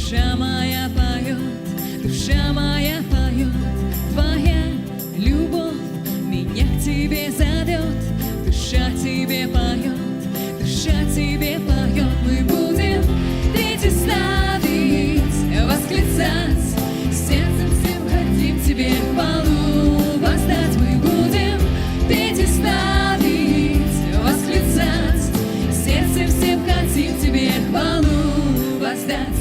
душа моя поет, душа моя поет. Твоя любовь меня к тебе зовет, душа тебе поет, душа тебе поет. Мы будем петь и славить, восклицать, сердцем всем хотим тебе хвалу воздать. Мы будем петь и славить, восклицать, сердцем всем хотим тебе хвалу воздать.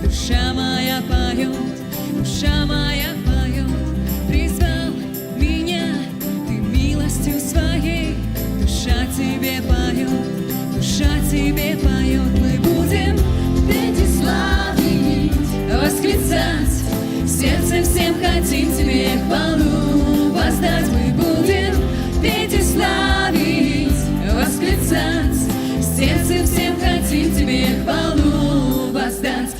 Душа моя поет, душа моя поет. Призвал меня ты милостью своей, душа тебе поет, душа тебе поет. Мы будем петь и славить, восклицать, сердцем всем хотим тебе хвалу воздать. Мы будем петь и славить, восклицать, сердцем всем хотим тебе хвалу воздать.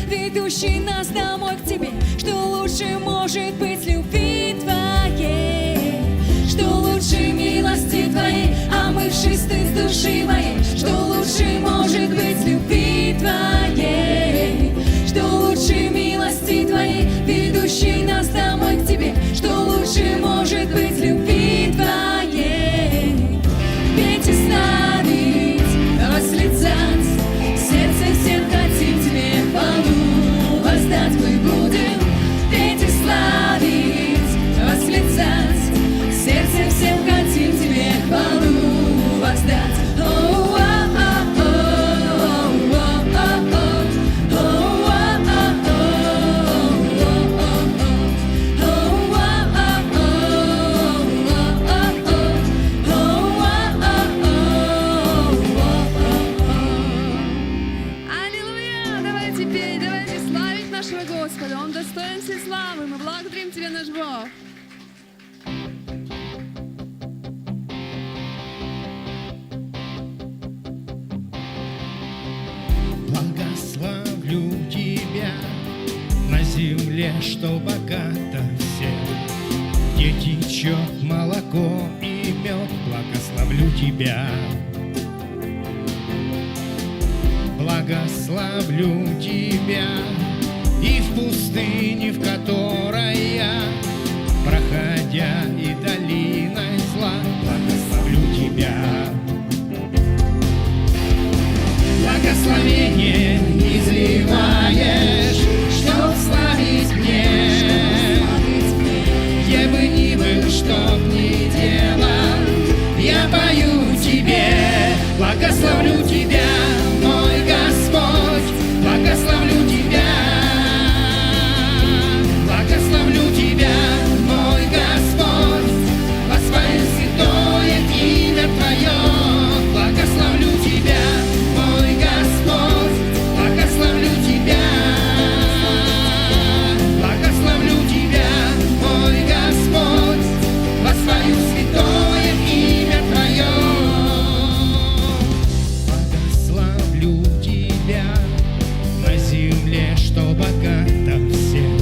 Ведущий нас домой к тебе, что лучше может быть любви твоей, что лучше милости твоей, омывшись ты с души моей, что лучше может быть любви твоей, что лучше милости твоей, ведущий нас домой к тебе, что лучше может быть любви твоей. Петь и славить, восклицать, сердцем всем хотим тебе хвалу воздать. Мы будем петь и славить, восклицать, сердцем всем хотим тебе хвалу воздать. Господа, Он достоин всей славы. Мы благодарим Тебя, наш Бог. Благословлю Тебя на земле, что богата всем, где течет молоко и мед. Благословлю Тебя. Благословлю тебя и в пустыне, в которой я, проходя и долиной зла, благословлю тебя. Благословение изливаешь, чтоб славить мне. Где бы ни был, чтоб ни делал, я пою тебе. Благословлю тебя, мой Господь, благословлю тебя. Благословлю тебя, мой Господь, воспою святое имя Твое. Благословлю тебя, мой Господь, благословлю тебя. Благословлю тебя, мой Господь, воспою святое имя Твое. Благословлю тебя на земле, что богата всем,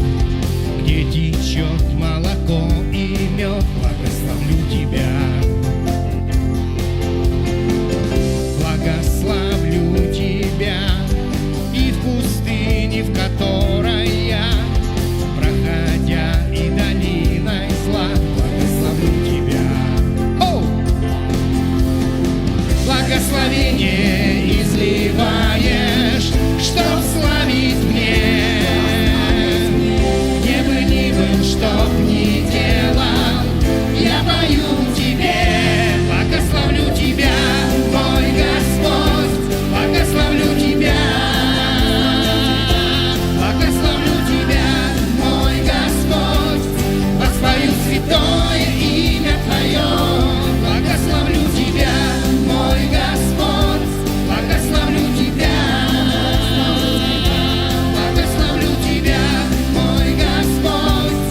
где течет молоко и мед. Благословлю тебя. Благословлю тебя и в пустыне, в которой я, проходя и долиной зла, благословлю тебя. Оу! Благословение изливаешь, чтоб славить мне. Где бы ни был, чтоб ни делал, я пою тебе. Благословлю тебя, мой Господь, благословлю тебя. Благословлю тебя, мой Господь, воспою святое имя Твое. Благословлю тебя, мой Господь, благословлю тебя. Благословлю тебя, мой Господь,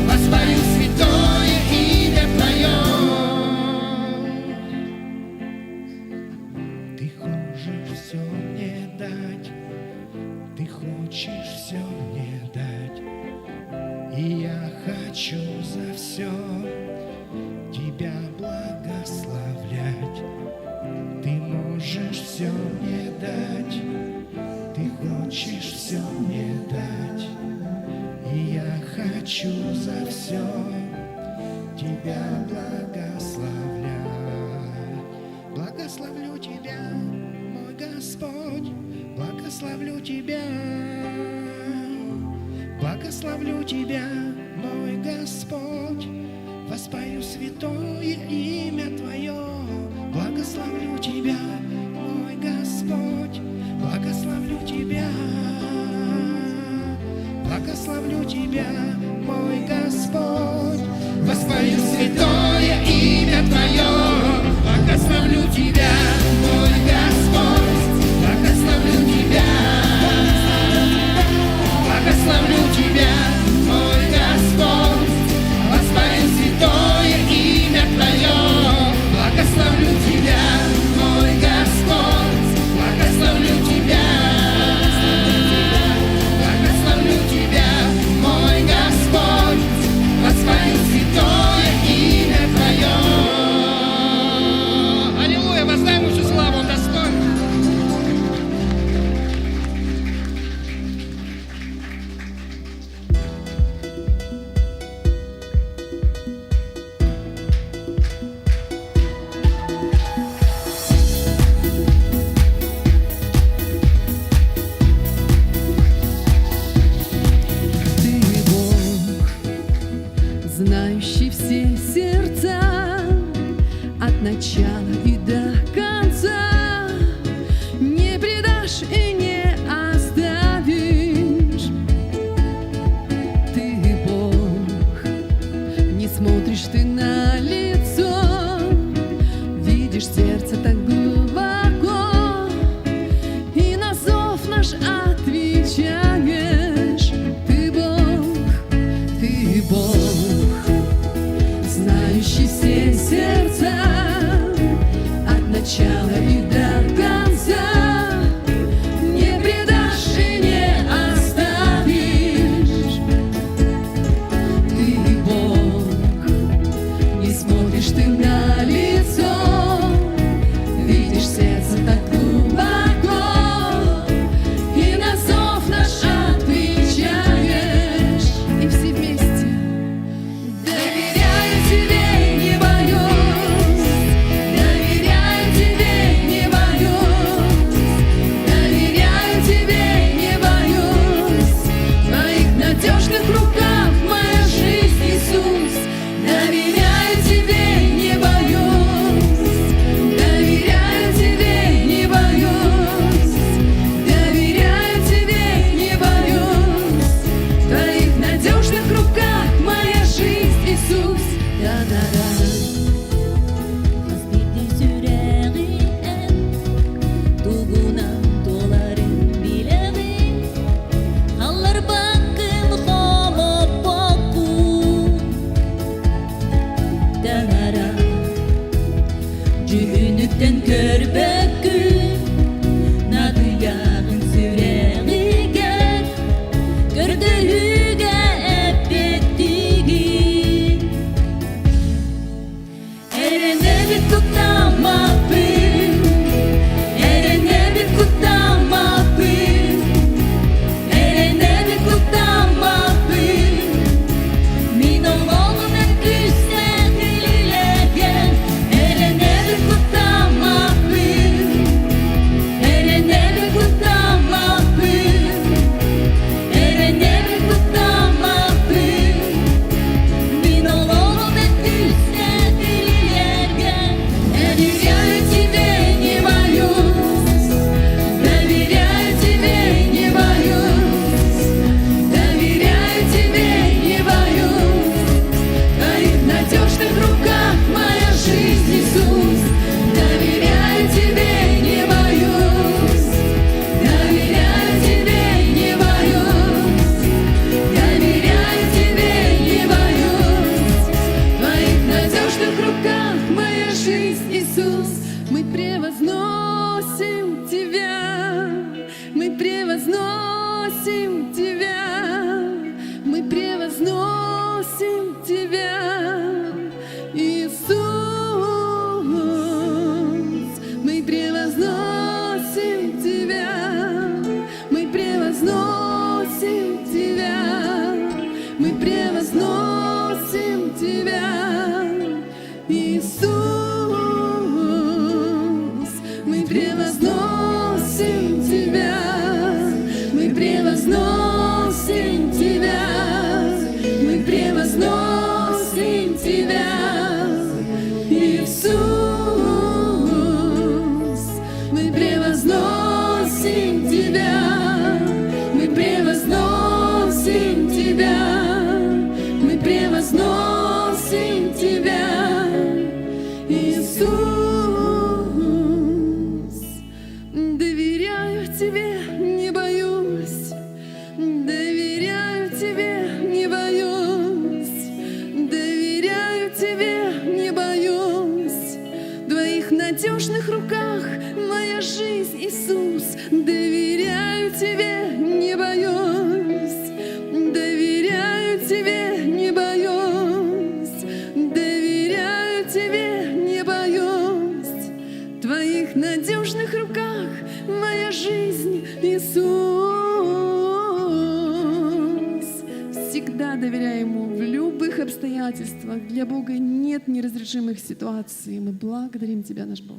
воспою святое имя Твое. Ты хочешь все мне дать, ты хочешь все мне дать, и я хочу за все тебя благословлять. Ты можешь все мне дать, ты хочешь все мне дать, и я хочу за все тебя благословлять. Благословлю тебя, мой Господь, благословлю тебя. Благословлю тебя, мой Господь, воспою святое имя Твое. Благословлю тебя, мой Господь, благословлю тебя. Благословлю тебя, мой Господь, воспою святое имя Твое. Благословлю тебя, мой Господь, благословлю тебя. Благословлю тебя, мой Господь, воспою святое имя Твое. Благословлю тебя, мой Господь, благословлю тебя. Благословлю тебя, мой Господь, воспою святое имя Твое. Аллилуйя, воздай ему всю славу, он достоин. Знающий все сердца от начала и до конца, не предашь и не оставишь. Ты Бог, не смотришь ты на лицо, видишь сердце так глубоко, и на зов наш отвечаешь. Ты Бог, знающий все сердца от начала и до конца, не предашь и не оставишь. Ты Бог, не смотришь ты на лицо, видишь сердце так глубоко, Тебя, Иисус. Мы превозносим Тебя, мы превозносим Тебя, мы превозносим Тебя, Иисус. Доверяю Тебе, не боюсь, доверяю Тебе, не боюсь, доверяю Тебе, не боюсь. В Твоих надежных руках моя жизнь, Иисус. Доверяю Тебе, не боюсь, доверяю Тебе, не боюсь, доверяю Тебе, не боюсь. В Твоих надежных руках моя жизнь, Иисус. Всегда доверяй Ему в любых обстоятельствах. Для Бога нет неразрешимых ситуаций. Мы благодарим Тебя, наш Бог.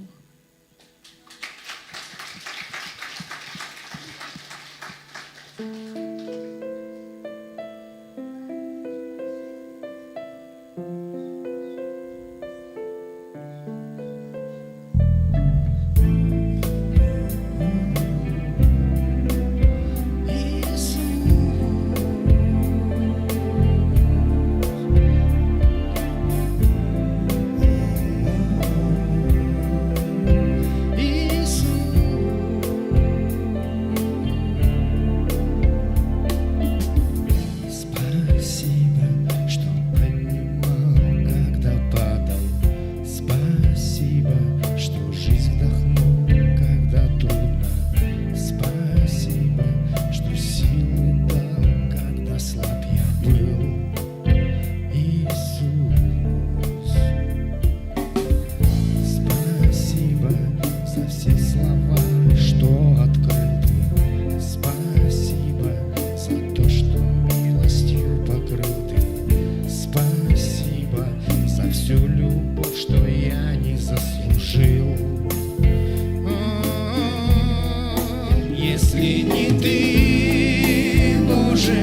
Если не Ты, Боже,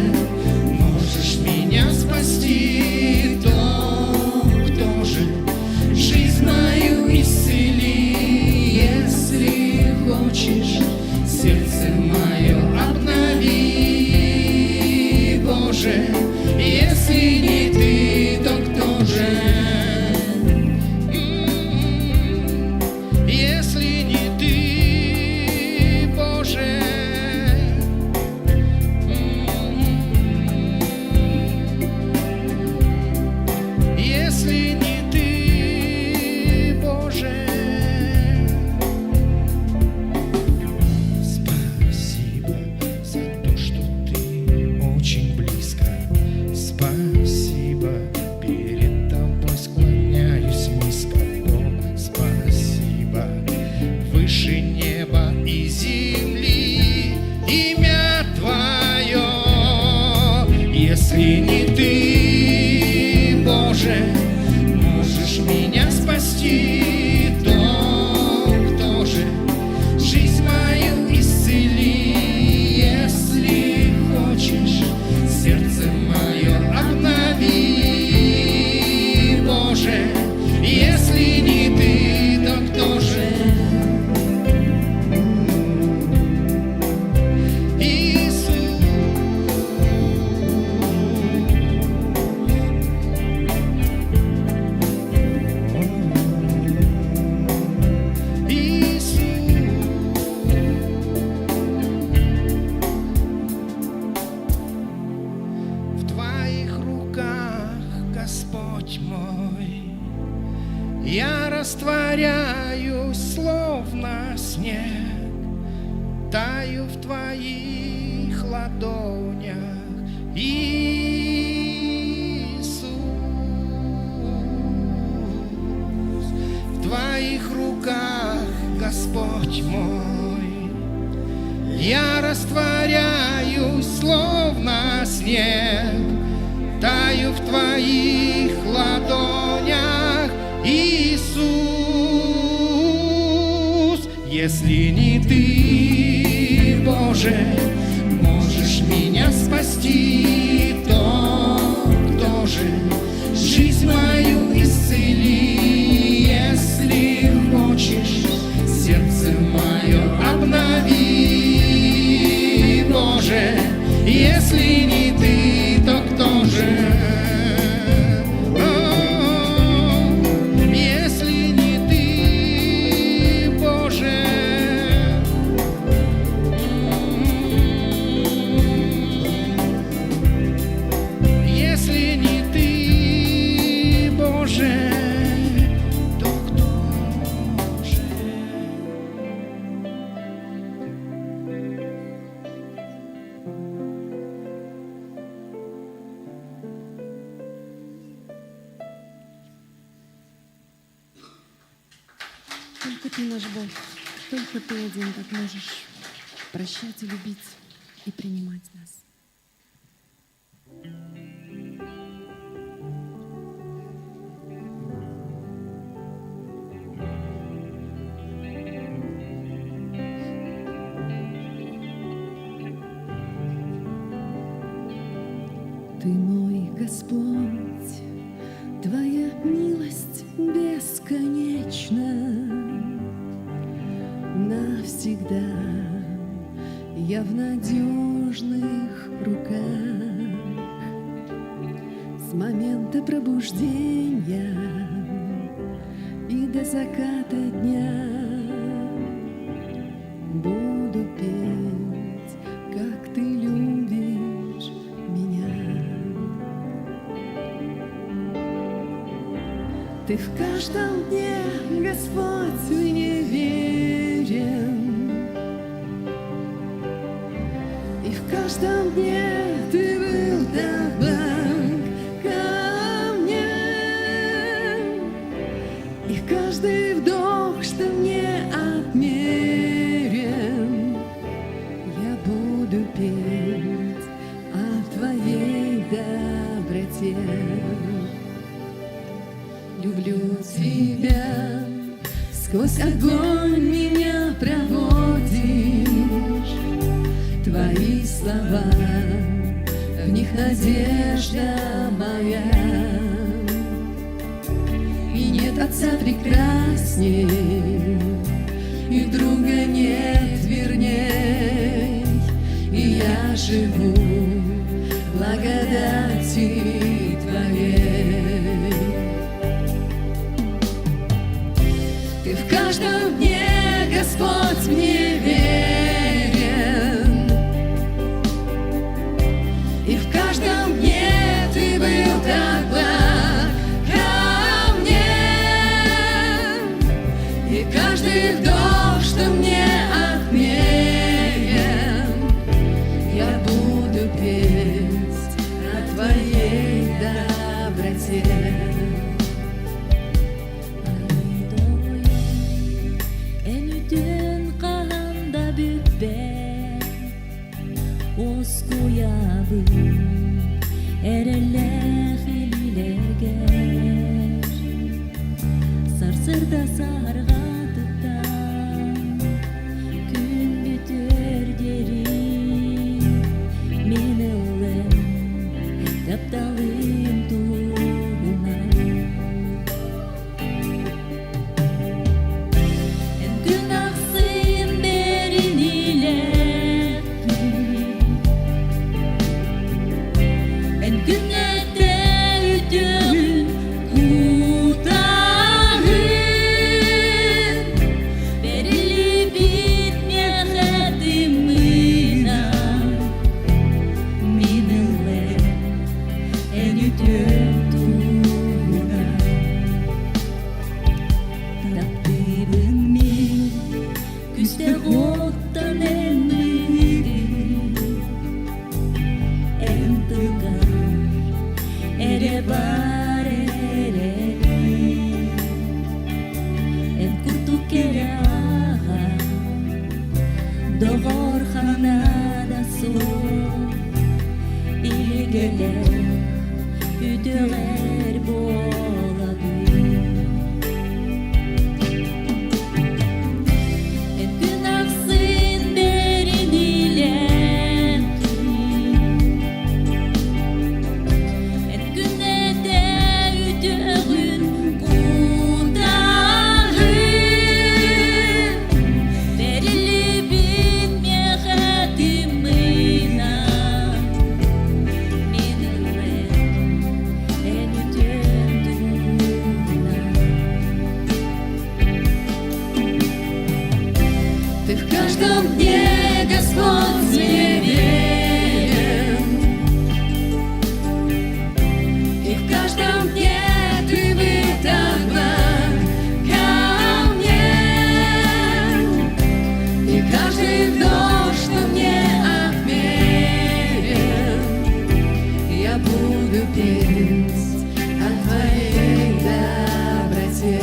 можешь меня спасти, то кто же жизнь мою исцели? Если хочешь, сердце мое обнови, Боже. Если не Ты, то кто же? Если не Ты, Боже, если не Ты, Боже. Спасибо за то, что Ты очень близко. Спасибо, перед Тобой склоняюсь низко. Бог, спасибо, выше неба и земли, имя Твое. Если не Ты, Боже, можешь меня спасти, то кто же жизнь мою исцели? Если хочешь, сердце мое обнови, Боже. Если не Ты, то кто же? В Твоих руках, Господь мой, я растворяюсь, словно снег, таю в Твоих ладонях, Иисус. В Твоих руках, Господь мой, я растворяюсь, словно снег, таю в Твоих ладонях, Иисус. Если не Ты, Боже, можешь меня спасти, то кто же жизнь мою Только Ты наш Бог, только Ты один так можешь прощать и любить и принимать нас. Ты мой Господь, Твоя милость бесконечна. Навсегда я в надежных руках. С момента пробуждения и до заката дня буду петь, как Ты любишь меня. Ты в каждом дне, Господь, мне верен, и в каждом дне Ты был так благ ко мне, и каждый вдох, что мне отмерен, я буду петь о Твоей доброте. Люблю Тебя, сквозь огонь меня проводишь. Твои слова, в них надежда моя. И нет отца прекрасней, и друга нет верней. И я живу в благодати Твоей. Ты в каждом дне, Господь, мне верен, и в каждом дне Ты был так благ ко мне, и каждый вдох, что мне отмерен, я буду петь о Твоей доброте. Сарсырда сарга тұтам, күн бүтер дерім, мен ұлым, тапталым туғына. Ән күн ақсын берін иләттім, ән күн әтті үтігін Doğar xanada sol ilgeler üdüğer boladı. En gün aksın derin ilerdi, en günede üdüğün kurtarı. Ты в каждом дне, Господь, мне верен, и в каждом дне Ты был так благ ко мне, и каждый вдох, что мне отмерен, я буду петь о Твоей доброте.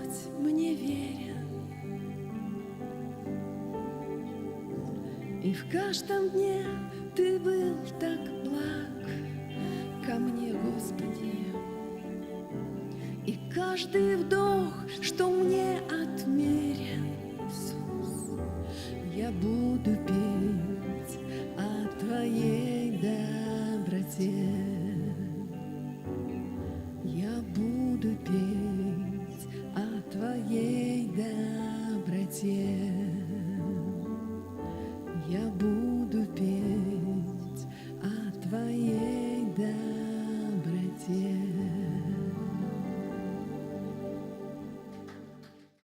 Господь мне верен, и в каждом дне Ты был так благ ко мне, Господи. И каждый вдох, что мне отмерен, Иисус, я буду петь о Твоей доброте. Я буду петь о Твоей доброте.